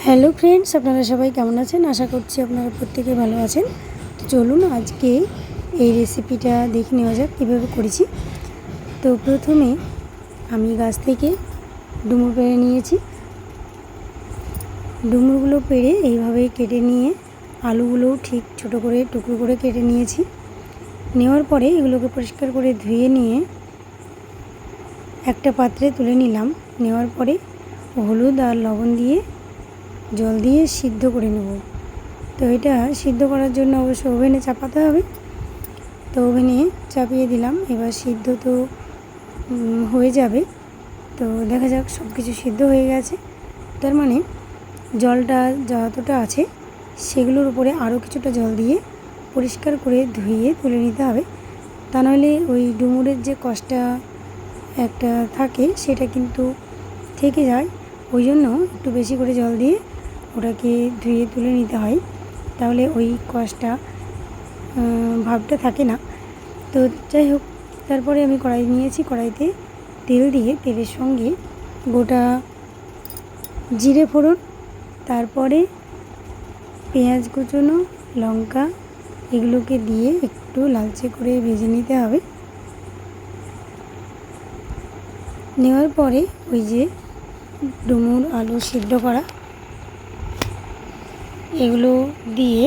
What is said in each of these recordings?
Hello friends, আপনারা সবাই কেমন আছেন? আশা করছি আপনারা প্রত্যেকে ভালো আছেন। তো চলুন আজকে এই রেসিপিটা দেখে নেওয়া যাক কীভাবে করেছি। তো প্রথমে আমি গাছ থেকে ডুমুর পেড়ে নিয়েছি। ডুমুরগুলো পেড়ে এইভাবে কেটে নিয়ে আলুগুলোও ঠিক ছোট করে টুকরো করে কেটে নিয়েছি। নেওয়ার পরে এগুলোকে পরিষ্কার করে ধুয়ে নিয়ে একটা পাত্রে তুলে নিলাম। নেওয়ার পরে হলুদ আর লবণ দিয়ে জল দিয়ে সিদ্ধ করে নেব। তো এটা সিদ্ধ করার জন্য অবশ্য ওভেনে চাপাতে হবে। তো ওভেনে চাপিয়ে দিলাম। এবার সিদ্ধ তো হয়ে যাবে। তো দেখা যাক সব কিছু সিদ্ধ হয়ে গেছে। তার মানে জলটা যতটা আছে সেগুলোর উপরে আরও কিছুটা জল দিয়ে পরিষ্কার করে ধুয়ে তুলে নিতে হবে। তা নাহলে ওই ডুমুরের যে কষটা একটা থাকে সেটা কিন্তু থেকে যায়। ওই জন্য একটু বেশি করে জল দিয়ে ওটাকে ধুয়ে তুলে নিতে হয়, তাহলে ওই কষটা ভাবটা থাকে না। তো যাই হোক, তারপরে আমি কড়াই নিয়েছি। কড়াইতে তেল দিয়ে তেলের সঙ্গে গোটা জিরে ফোড়ন, তারপরে পেঁয়াজ কুচনো, লঙ্কা এগুলোকে দিয়ে একটু লালচে করে ভেজে নিতে হবে। নেওয়ার পরে ওই যে ডুমুর আলু সিদ্ধ করা এগুলো দিয়ে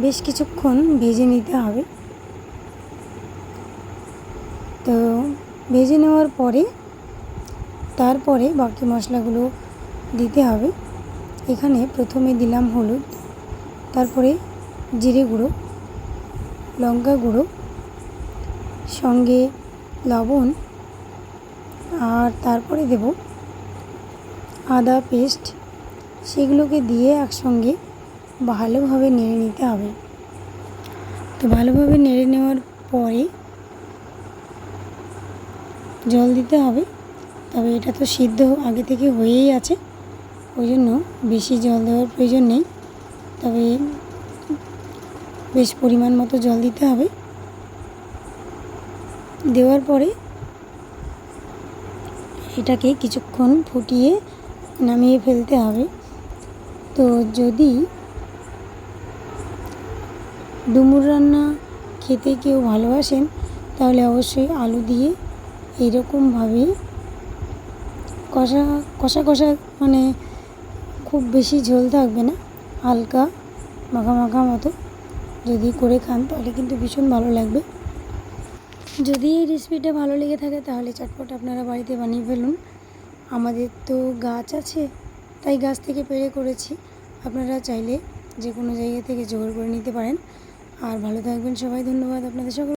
বেশ কিছুক্ষণ ভেজে নিতে হবে। তো ভেজে নেওয়ার পরে তারপরে বাকি মশলাগুলো দিতে হবে। এখানে প্রথমে দিলাম হলুদ, তারপরে জিরে গুঁড়ো, লঙ্কা গুঁড়ো, সঙ্গে লবণ, আর তারপরে দেব আদা পেস্ট। সেগুলোকে দিয়ে একসঙ্গে ভালোভাবে নেড়ে নিতে হবে। তো ভালোভাবে নেড়ে নেওয়ার পরে জল দিতে হবে। তবে এটা তো সিদ্ধ আগে থেকে হয়েই আছে, ওই জন্য বেশি জল দেওয়ার প্রয়োজন নেই। তবে বেশ পরিমাণ মতো জল দিতে হবে। দেওয়ার পরে এটাকে কিছুক্ষণ ফুটিয়ে নামিয়ে ফেলতে হবে। তো যদি ডুমুর রান্না খেতে কেউ ভালোবাসেন তাহলে অবশ্যই আলু দিয়ে এইরকমভাবে কষা কষা কষা, মানে খুব বেশি ঝোল থাকবে না, হালকা মাখা মাখা মতো যদি করে খান তাহলে কিন্তু ভীষণ ভালো লাগবে। যদি এই রেসিপিটা ভালো লেগে থাকে তাহলে চটপট আপনারা বাড়িতে বানিয়ে ফেলুন। আমাদের তো গাছ আছে, তাই গাছ থেকে পেড়ে করেছি। আপনারা চাইলে যে কোনো জায়গা থেকে জোগাড় করে নিতে পারেন। আর ভালো থাকবেন সবাই। ধন্যবাদ আপনাদের সকল।